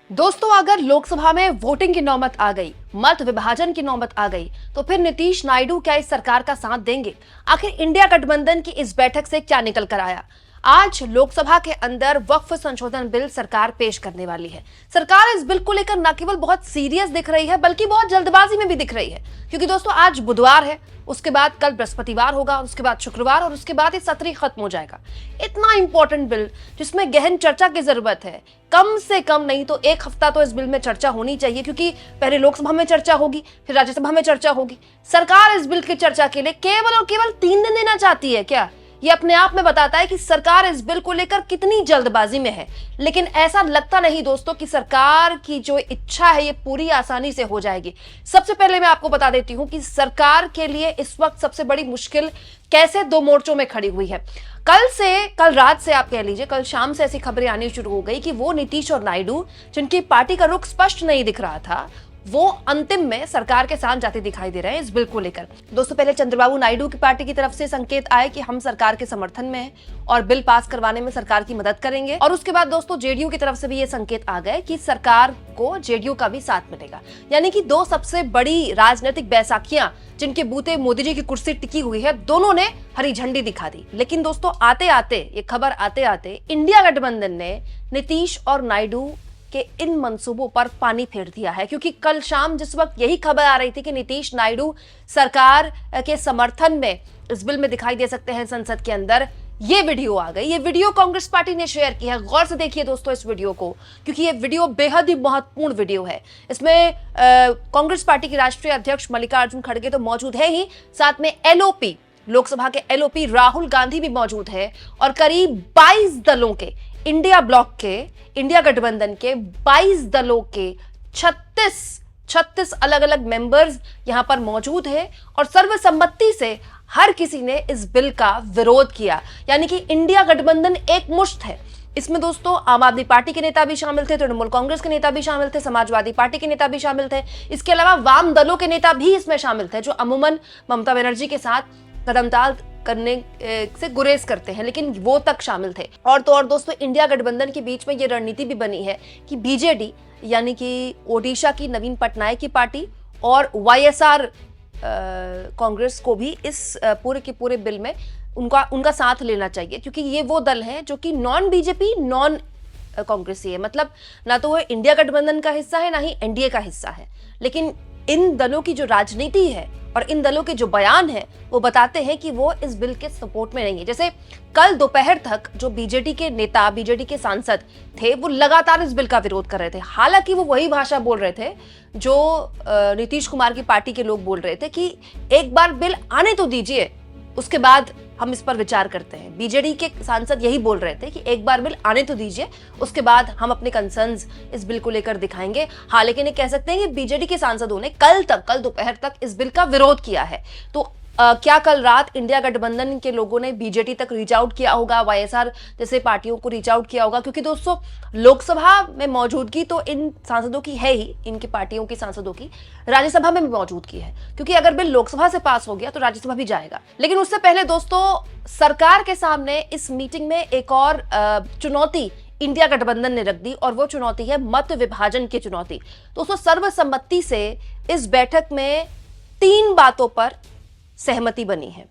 दोस्तों, अगर लोकसभा में वोटिंग की नौबत आ गई, मत विभाजन की नौबत आ गई, तो फिर नीतीश नायडू क्या इस सरकार का साथ देंगे? आखिर इंडिया गठबंधन की इस बैठक से क्या निकल कर आया? आज लोकसभा के अंदर वक्फ संशोधन बिल सरकार पेश करने वाली है। सरकार इस बिल को लेकर न केवल बहुत सीरियस दिख रही है, बल्कि बहुत जल्दबाजी में भी दिख रही है। क्योंकि दोस्तों, आज बुधवार है, उसके बाद कल बृहस्पतिवार होगा, उसके बाद शुक्रवार, और उसके बाद ये सत्र ही खत्म हो जाएगा। इतना इंपॉर्टेंट बिल जिसमें गहन चर्चा की जरूरत है, कम से कम नहीं तो एक हफ्ता तो इस बिल में चर्चा होनी चाहिए। क्योंकि पहले लोकसभा में चर्चा होगी, फिर राज्यसभा में चर्चा होगी। सरकार इस बिल की चर्चा के लिए केवल और केवल 3 दिन देना चाहती है क्या? ये अपने आप में बताता है कि सरकार इस बिल को लेकर कितनी जल्दबाजी में है। लेकिन ऐसा लगता नहीं दोस्तों कि सरकार की जो इच्छा है ये पूरी आसानी से हो जाएगी। सबसे पहले मैं आपको बता देती हूं कि सरकार के लिए इस वक्त सबसे बड़ी मुश्किल कैसे 2 मोर्चों में खड़ी हुई है। कल रात से आप कह लीजिए, कल शाम से ऐसी खबरें आनी शुरू हो गई कि वो नीतीश और नायडू, जिनकी पार्टी का रुख स्पष्ट नहीं दिख रहा था, वो अंतिम में सरकार के साथ जाते दिखाई दे रहे हैं इस बिल को लेकर। दोस्तों, पहले चंद्रबाबू नायडू की पार्टी की तरफ से संकेत आए कि हम सरकार के समर्थन में हैं और बिल पास करवाने में सरकार की मदद करेंगे। और उसके बाद दोस्तों, जेडीयू की तरफ से भी ये संकेत आ गए कि सरकार को जेडीयू का भी साथ मिलेगा। यानी कि 2 सबसे बड़ी राजनीतिक बैसाखियां जिनके बूते मोदी जी की कुर्सी टिकी हुई है, दोनों ने हरी झंडी दिखा दी। लेकिन दोस्तों, आते आते ये खबर आते आते इंडिया गठबंधन ने नीतीश और नायडू के इन मंसूबों पर पानी फेर दिया है। क्योंकि कल शाम जिस वक्त यही खबर आ रही थी कि नीतीश नायडू सरकार के समर्थन में इस बिल में दिखाई दे सकते हैं संसद के अंदर, ये वीडियो आ गई। ये वीडियो कांग्रेस पार्टी ने शेयर की है। गौर से देखिए दोस्तों इस वीडियो को, क्योंकि ये वीडियो बेहद ही महत्वपूर्ण वीडियो है। इसमें कांग्रेस पार्टी की राष्ट्रीय अध्यक्ष मल्लिकार्जुन खड़गे तो मौजूद है ही, साथ में एलओपी, लोकसभा के एलओपी राहुल गांधी भी मौजूद है, और करीब 22 दलों के, इंडिया ब्लॉक के, इंडिया गठबंधन के 22 दलों के 36 अलग अलग मेंबर्स यहां पर मौजूद हैं। और सर्वसम्मति से हर किसी ने इस बिल का विरोध किया। यानी कि इंडिया गठबंधन एक मुश्त है। इसमें दोस्तों आम आदमी पार्टी के नेता भी शामिल थे, तृणमूल कांग्रेस के नेता भी शामिल थे, समाजवादी पार्टी के नेता भी शामिल थे। इसके अलावा वाम दलों के नेता भी इसमें शामिल थे, जो अमूमन ममता बनर्जी के साथ कदमताल करने से गुरेज करते हैं, लेकिन वो तक शामिल थे। और तो और दोस्तों, इंडिया गठबंधन के बीच में ये रणनीति भी बनी है कि बीजेडी, यानी कि ओडिशा की नवीन पटनायक की पार्टी, और वाईएसआर कांग्रेस को भी इस पूरे के पूरे बिल में उनका साथ लेना चाहिए। क्योंकि ये वो दल हैं जो कि नॉन बीजेपी, नॉन कांग्रेसी है। मतलब ना तो वो इंडिया गठबंधन का हिस्सा है, ना ही एनडीए का हिस्सा है। लेकिन इन दलों की जो राजनीति है और इन दलों के जो बयान है, वो बताते हैं कि वो इस बिल के सपोर्ट में नहीं है। जैसे कल दोपहर तक जो बीजेडी के नेता, बीजेडी के सांसद थे, वो लगातार इस बिल का विरोध कर रहे थे। हालांकि वो वही भाषा बोल रहे थे जो नीतीश कुमार की पार्टी के लोग बोल रहे थे कि एक बार बिल आने तो दीजिए, उसके बाद हम इस पर विचार करते हैं। बीजेडी के सांसद यही बोल रहे थे कि एक बार बिल आने तो दीजिए, उसके बाद हम अपने कंसर्न्स इस बिल को लेकर दिखाएंगे। हाँ, लेकिन ये कह सकते हैं कि बीजेडी के सांसदों ने कल दोपहर तक इस बिल का विरोध किया है। तो क्या कल रात इंडिया गठबंधन के लोगों ने बीजेडी तक रीच आउट किया होगा, वाईएसआर जैसे पार्टियों को रीच आउट किया होगा? क्योंकि दोस्तों, लोकसभा में मौजूदगी तो इन सांसदों की है ही, इनकी पार्टियों की सांसदों की राज्यसभा में भी मौजूदगी है। क्योंकि अगर बिल लोकसभा से पास हो गया तो राज्यसभा भी जाएगा। लेकिन उससे पहले दोस्तों, सरकार के सामने इस मीटिंग में एक और चुनौती इंडिया गठबंधन ने रख दी, और वो चुनौती है मत विभाजन की चुनौती। दोस्तों, सर्वसम्मति से इस बैठक में 3 बातों पर सहमति बनी है।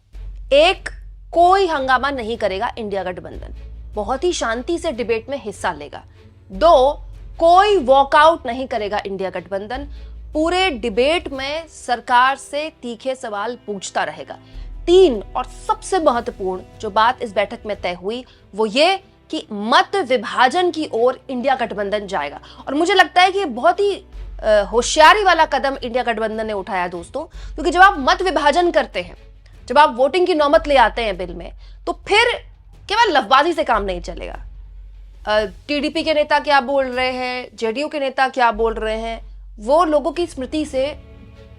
1, कोई हंगामा नहीं करेगा इंडिया गठबंधन, बहुत ही शांति से डिबेट में हिस्सा लेगा। 2, कोई वॉकआउट नहीं करेगा इंडिया गठबंधन, पूरे डिबेट में सरकार से तीखे सवाल पूछता रहेगा। 3, और सबसे महत्वपूर्ण जो बात इस बैठक में तय हुई, वो ये कि मत विभाजन की ओर इंडिया गठबंधन जाएगा। और मुझे लगता है कि बहुत ही होशियारी वाला कदम इंडिया गठबंधन ने उठाया दोस्तों। क्योंकि जब आप मत विभाजन करते हैं, जब आप वोटिंग की नौबत ले आते हैं बिल में, तो फिर केवल लफबाजी से काम नहीं चलेगा। टीडीपी के नेता क्या बोल रहे हैं, जेडीयू के नेता क्या बोल रहे हैं, वो लोगों की स्मृति से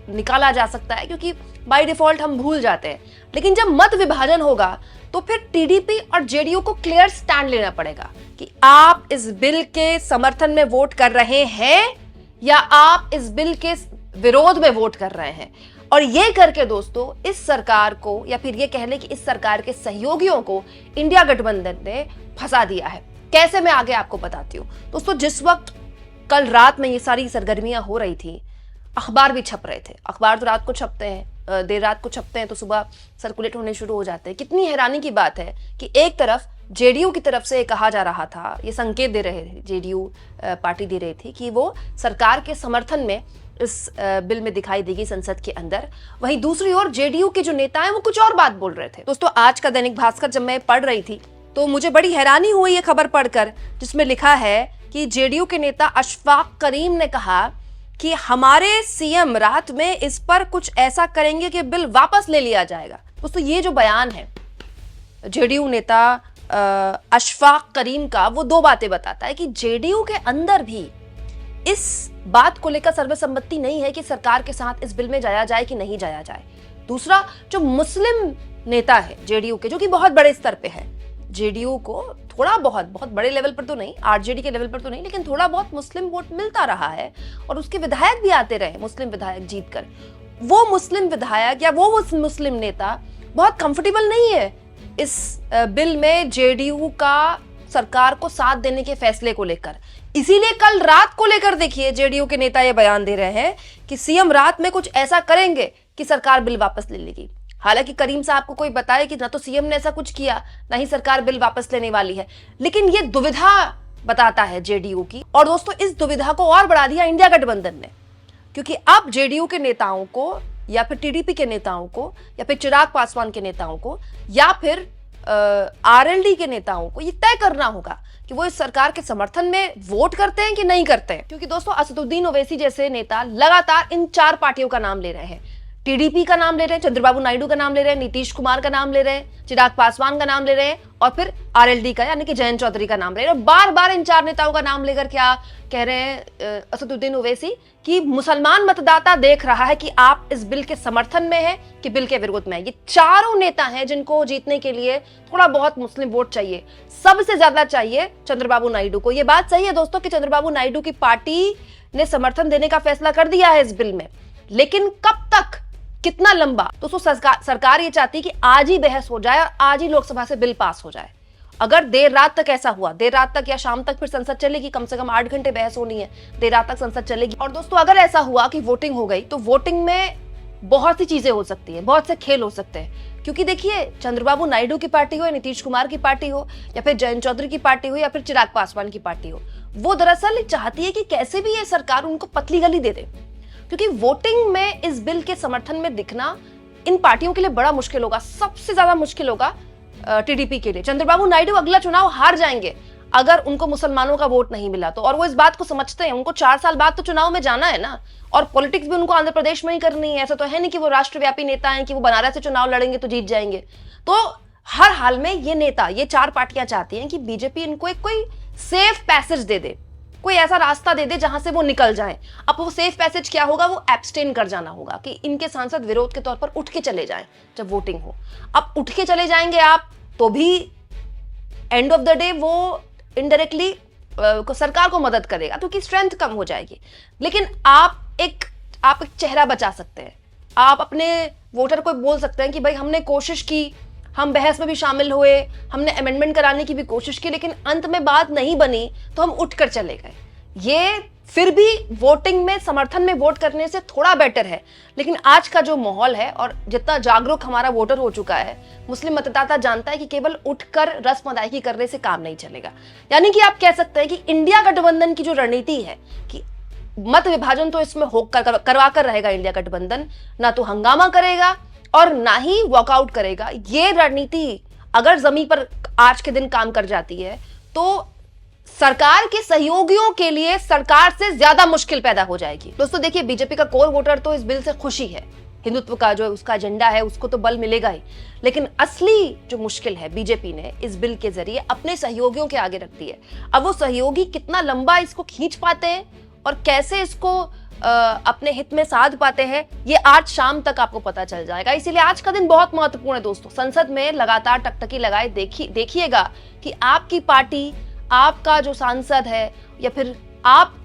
निकाला जा सकता है, क्योंकि बाय डिफॉल्ट हम भूल जाते हैं। लेकिन जब मत विभाजन होगा तो फिर टीडीपी और जेडीयू को क्लियर स्टैंड लेना पड़ेगा कि आप इस बिल के समर्थन में वोट कर रहे हैं या आप इस बिल के विरोध में वोट कर रहे हैं। और ये करके दोस्तों, इस सरकार को, या फिर ये कह लें कि इस सरकार के सहयोगियों को इंडिया गठबंधन ने फंसा दिया है। कैसे, मैं आगे आपको बताती हूं। दोस्तों, जिस वक्त कल रात में ये सारी सरगर्मियां हो रही थी, अखबार भी छप रहे थे। अखबार तो रात को छपते हैं, देर रात को छपते हैं, तो सुबह सर्कुलेट होने शुरू हो जाते हैं। कितनी हैरानी की बात है कि एक तरफ जेडीयू की तरफ से कहा जा रहा था, ये संकेत दे रहे थे, जेडीयू पार्टी दे रही थी कि वो सरकार के समर्थन में इस बिल में दिखाई देगी संसद के अंदर। वहीं दूसरी ओर जेडीयू के जो नेता हैं वो कुछ और बात बोल रहे थे। दोस्तों, आज का दैनिक भास्कर जब मैं पढ़ रही थी तो मुझे बड़ी हैरानी हुई ये खबर पढ़कर, जिसमें लिखा है कि जेडीयू के नेता अशफाक करीम ने कहा कि हमारे सीएम रात में इस पर कुछ ऐसा करेंगे कि बिल वापस ले लिया जाएगा। दोस्तों, ये जो बयान है जेडीयू नेता अशफाक करीम का, वो दो बातें बताता है कि जेडीयू के अंदर भी इस बात को लेकर सर्वसम्मति नहीं है कि सरकार के साथ इस बिल में जाया जाए कि नहीं जाया जाए। दूसरा, जो मुस्लिम नेता है जेडीयू के, जो कि बहुत बड़े स्तर पे है, जेडीयू को थोड़ा बहुत बड़े लेवल पर तो नहीं, आरजेडी के लेवल पर तो नहीं, लेकिन थोड़ा बहुत मुस्लिम वोट मिलता रहा है और उसके विधायक भी आते रहे, मुस्लिम विधायक जीतकर। वो मुस्लिम विधायक या वो मुस्लिम नेता बहुत कंफर्टेबल नहीं है इस बिल में जेडीयू का सरकार को साथ देने के फैसले को लेकर। इसीलिए कल रात को लेकर देखिए जेडीयू के नेता ये बयान दे रहे हैं कि सीएम रात में कुछ ऐसा करेंगे कि सरकार बिल वापस ले लेगी। हालांकि करीम साहब को कोई बताए कि ना तो सीएम ने ऐसा कुछ किया, ना ही सरकार बिल वापस लेने वाली है, लेकिन ये दुविधा बताता है जेडीयू की। और दोस्तों, इस दुविधा को और बढ़ा दिया इंडिया गठबंधन ने, क्योंकि अब जेडीयू के नेताओं को या फिर टीडीपी के नेताओं को या फिर चिराग पासवान के नेताओं को या फिर आरएलडी के नेताओं को ये तय करना होगा कि वो इस सरकार के समर्थन में वोट करते हैं कि नहीं करते हैं। क्योंकि दोस्तों, असदुद्दीन ओवैसी जैसे नेता लगातार इन चार पार्टियों का नाम ले रहे हैं। टीडीपी का नाम ले रहे हैं, चंद्रबाबू नायडू का नाम ले रहे हैं, नीतीश कुमार का नाम ले रहे हैं, चिराग पासवान का नाम ले रहे हैं और फिर आरएलडी का यानी कि जयंत चौधरी का नाम ले रहे हैं। बार बार इन चार नेताओं का नाम लेकर क्या कह रहे हैं असदुद्दीन ओवैसी कि मुसलमान मतदाता देख रहा है कि आप इस बिल के समर्थन में है कि बिल के विरोध में है। ये चारों नेता हैं जिनको जीतने के लिए थोड़ा बहुत मुस्लिम वोट चाहिए, सबसे ज्यादा चाहिए चंद्रबाबू नायडू को। ये बात सही है दोस्तों कि चंद्रबाबू नायडू की पार्टी ने समर्थन देने का फैसला कर दिया है इस बिल में, लेकिन कब तक, कितना लंबा? दोस्तों, सरकार ये चाहती है कि आज ही बहस हो जाए और आज ही लोकसभा से बिल पास हो जाए। अगर देर रात तक ऐसा हुआ, देर रात तक या शाम तक फिर संसद चलेगी, कम से कम 8 घंटे बहस होनी है, देर रात तक संसद चलेगी। और दोस्तों, अगर ऐसा हुआ कि वोटिंग हो गई तो वोटिंग में बहुत सी चीजें हो सकती है, बहुत से खेल हो सकते हैं। क्योंकि देखिए, चंद्रबाबू नायडू की पार्टी हो या नीतीश कुमार की पार्टी हो या फिर जयंत चौधरी की पार्टी हो या फिर चिराग पासवान की पार्टी हो, वो दरअसल चाहती है कि कैसे भी ये सरकार उनको पतली गली दे दे। क्योंकि वोटिंग में इस बिल के समर्थन में दिखना इन पार्टियों के लिए बड़ा मुश्किल होगा। सबसे ज्यादा मुश्किल होगा टीडीपी के लिए। चंद्रबाबू नायडू अगला चुनाव हार जाएंगे अगर उनको मुसलमानों का वोट नहीं मिला तो, और वो इस बात को समझते हैं। उनको 4 साल बाद तो चुनाव में जाना है ना, और पॉलिटिक्स भी उनको आंध्र प्रदेश में ही करनी है। ऐसा तो है नहीं कि वो राष्ट्रव्यापी नेता हैं कि वो बनारस से चुनाव लड़ेंगे तो जीत जाएंगे। तो हर हाल में ये नेता, ये चार पार्टियां चाहती हैं कि बीजेपी इनको एक कोई सेफ पैसेज दे दे, कोई ऐसा रास्ता दे दे जहां से वो निकल जाएं। अब वो सेफ पैसेज क्या होगा? वो एब्सटेन कर जाना होगा कि इनके सांसद विरोध के तौर पर उठ के चले जाएं जब वोटिंग हो। अब उठ के चले जाएंगे आप तो भी एंड ऑफ द डे वो इनडायरेक्टली सरकार को मदद करेगा क्योंकि स्ट्रेंथ कम हो जाएगी। लेकिन आप एक चेहरा बचा सकते हैं। आप अपने वोटर को बोल सकते हैं कि भाई हमने कोशिश की, हम बहस में भी शामिल हुए, हमने अमेंडमेंट कराने की भी कोशिश की, लेकिन अंत में बात नहीं बनी तो हम उठकर चले गए। ये फिर भी वोटिंग में समर्थन में वोट करने से थोड़ा बेटर है। लेकिन आज का जो माहौल है और जितना जागरूक हमारा वोटर हो चुका है, मुस्लिम मतदाता जानता है कि केवल उठकर रस्म अदायगी करने से काम नहीं चलेगा। यानी कि आप कह सकते हैं कि इंडिया गठबंधन की जो रणनीति है कि मत विभाजन तो इसमें करवा कर रहेगा इंडिया गठबंधन, ना तो हंगामा करेगा और ना ही वॉकआउट करेगा। ये रणनीति अगर जमीन पर आज के दिन काम कर जाती है तो सरकार के सहयोगियों के लिए सरकार से ज्यादा मुश्किल पैदा हो जाएगी। दोस्तों देखिए, बीजेपी का कोर वोटर तो इस बिल से खुशी है, हिंदुत्व का जो उसका एजेंडा है उसको तो बल मिलेगा ही, लेकिन असली जो मुश्किल है बीजेपी ने इस बिल के जरिए अपने सहयोगियों के आगे रख दी है। अब वो सहयोगी कितना लंबा इसको खींच पाते हैं और कैसे इसको अपने हित में साध पाते हैं, ये आज शाम तक आपको पता चल जाएगा। इसीलिए आज का दिन बहुत महत्वपूर्ण है दोस्तों। संसद में लगातार टकटकी लगाए देखिएगा कि आपकी पार्टी, आपका जो सांसद है या फिर आप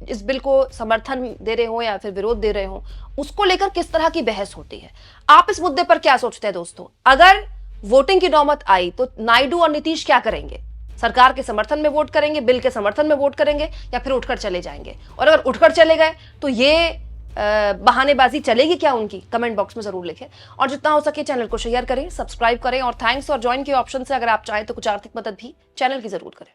इस बिल को समर्थन दे रहे हो या फिर विरोध दे रहे हो, उसको लेकर किस तरह की बहस होती है। आप इस मुद्दे पर क्या सोचते हैं दोस्तों? अगर वोटिंग की नौबत आई तो नायडू और नीतीश क्या करेंगे? सरकार के समर्थन में वोट करेंगे, बिल के समर्थन में वोट करेंगे, या फिर उठकर चले जाएंगे? और अगर उठकर चले गए तो ये बहानेबाजी चलेगी क्या उनकी? कमेंट बॉक्स में जरूर लिखें। और जितना हो सके चैनल को शेयर करें, सब्सक्राइब करें, और थैंक्स और ज्वाइन के ऑप्शन से अगर आप चाहें तो कुछ आर्थिक मदद भी चैनल की जरूर करें।